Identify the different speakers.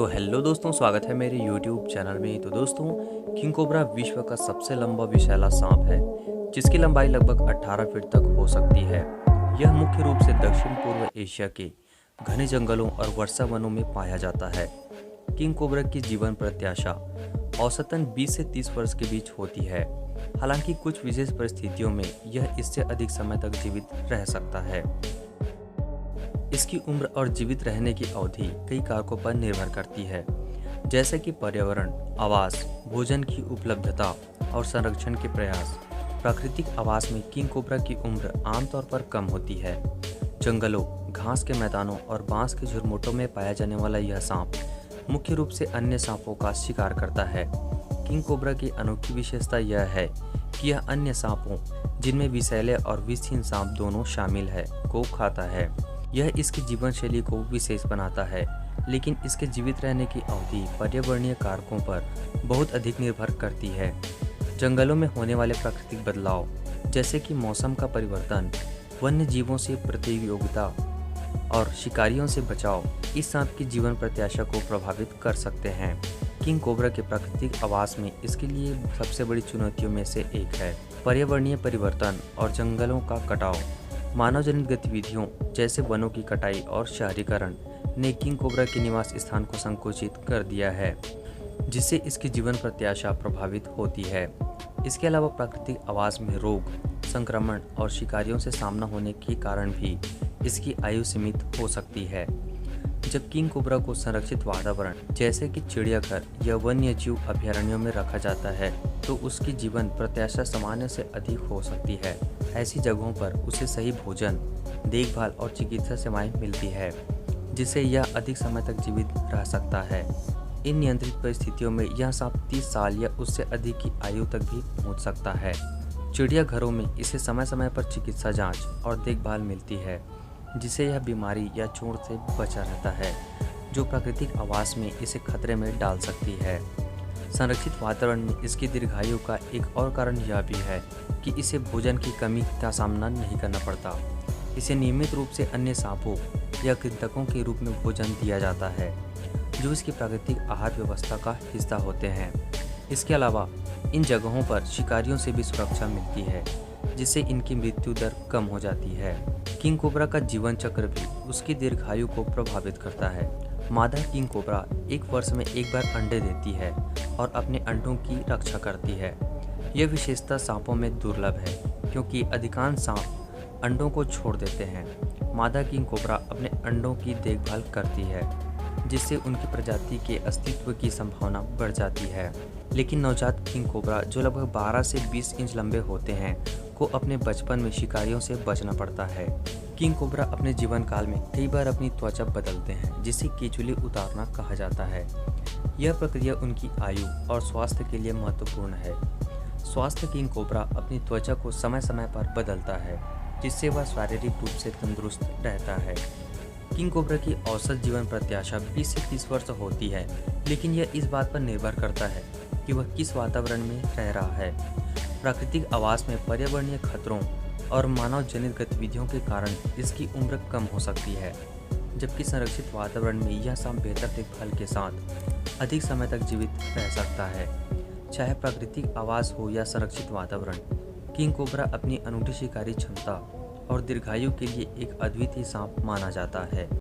Speaker 1: तो हेलो दोस्तों, स्वागत है मेरे YouTube चैनल में। तो दोस्तों, किंग कोबरा विश्व का सबसे लंबा विषैला सांप है, जिसकी लंबाई लगभग 18 फीट तक हो सकती है। यह मुख्य रूप से दक्षिण पूर्व एशिया के घने जंगलों और वर्षा वनों में पाया जाता है। किंग कोबरा की जीवन प्रत्याशा औसतन 20 से 30 वर्ष के बीच होती है। हालांकि कुछ विशेष परिस्थितियों में यह इससे अधिक समय तक जीवित रह सकता है। इसकी उम्र और जीवित रहने की अवधि कई कारकों पर निर्भर करती है, जैसे कि पर्यावरण, आवास, भोजन की उपलब्धता और संरक्षण के प्रयास। प्राकृतिक आवास में किंग कोबरा की उम्र आमतौर पर कम होती है। जंगलों, घास के मैदानों और बांस के झुरमुटों में पाया जाने वाला यह सांप मुख्य रूप से अन्य सांपों का शिकार करता है। किंग कोबरा की अनोखी विशेषता यह है कि यह अन्य सांपों, जिनमें विषैले और विषहीन सांप दोनों शामिल है, को खाता है। यह इसकी जीवन शैली को विशेष बनाता है, लेकिन इसके जीवित रहने की अवधि पर्यावरणीय कारकों पर बहुत अधिक निर्भर करती है। जंगलों में होने वाले प्राकृतिक बदलाव, जैसे कि मौसम का परिवर्तन, वन्य जीवों से प्रतियोगिता और शिकारियों से बचाव, इस सांप की जीवन प्रत्याशा को प्रभावित कर सकते हैं। किंग कोबरा के प्राकृतिक आवास में इसके लिए सबसे बड़ी चुनौतियों में से एक है पर्यावरणीय परिवर्तन और जंगलों का कटाव। मानव जनित गतिविधियों जैसे वनों की कटाई और शहरीकरण ने किंग कोबरा के निवास स्थान को संकुचित कर दिया है, जिससे इसकी जीवन प्रत्याशा प्रभावित होती है। इसके अलावा प्राकृतिक आवास में रोग, संक्रमण और शिकारियों से सामना होने के कारण भी इसकी आयु सीमित हो सकती है। जब किंग कोबरा को संरक्षित वातावरण जैसे कि चिड़ियाघर या वन्य जीव अभयारण्यों में रखा जाता है, तो उसकी जीवन प्रत्याशा सामान्य से अधिक हो सकती है। ऐसी जगहों पर उसे सही भोजन, देखभाल और चिकित्सा सेवाएं मिलती है, जिससे यह अधिक समय तक जीवित रह सकता है। इन नियंत्रित परिस्थितियों में यह सांप 30 साल या उससे अधिक की आयु तक भी पहुंच सकता है। चिड़ियाघरों में इसे समय समय पर चिकित्सा जांच और देखभाल मिलती है, जिससे यह बीमारी या चोट से बचा रहता है, जो प्राकृतिक आवास में इसे खतरे में डाल सकती है। संरक्षित वातावरण में इसकी दीर्घायु का एक और कारण यह भी है कि इसे भोजन की कमी का सामना नहीं करना पड़ता। इसे नियमित रूप से अन्य सांपों या कृंतकों के रूप में भोजन दिया जाता है, जो इसकी प्राकृतिक आहार व्यवस्था का हिस्सा होते हैं। इसके अलावा इन जगहों पर शिकारियों से भी सुरक्षा मिलती है, जिससे इनकी मृत्यु दर कम हो जाती है। किंग कोबरा का जीवन चक्र भी उसकी दीर्घायु को प्रभावित करता है। मादा किंग कोबरा एक वर्ष में एक बार अंडे देती है और अपने अंडों की रक्षा करती है। यह विशेषता सांपों में दुर्लभ है, क्योंकि अधिकांश सांप अंडों को छोड़ देते हैं। मादा किंग कोबरा अपने अंडों की देखभाल करती है, जिससे उनकी प्रजाति के अस्तित्व की संभावना बढ़ जाती है। लेकिन नवजात किंग कोबरा, जो लगभग 12 से 20 इंच लंबे होते हैं, को अपने बचपन में शिकारियों से बचना पड़ता है। किंग कोबरा अपने जीवन काल में कई बार अपनी त्वचा बदलते हैं, जिसे केचुली उतारना कहा जाता है। यह प्रक्रिया उनकी आयु और स्वास्थ्य के लिए महत्वपूर्ण है। स्वास्थ्य किंग कोबरा अपनी त्वचा को समय समय पर बदलता है, जिससे वह शारीरिक रूप से तंदुरुस्त रहता है। किंग कोबरा की औसत जीवन प्रत्याशा 20 से 30 वर्ष होती है, लेकिन यह इस बात पर निर्भर करता है कि वह किस वातावरण में रह रहा है। प्राकृतिक आवास में पर्यावरणीय खतरों और मानव जनित गतिविधियों के कारण इसकी उम्र कम हो सकती है, जबकि संरक्षित वातावरण में यह सांप बेहतर देखभाल के साथ अधिक समय तक जीवित रह सकता है। चाहे प्राकृतिक आवास हो या संरक्षित वातावरण, किंग कोबरा अपनी अनूठी शिकारी क्षमता और दीर्घायु के लिए एक अद्वितीय सांप माना जाता है।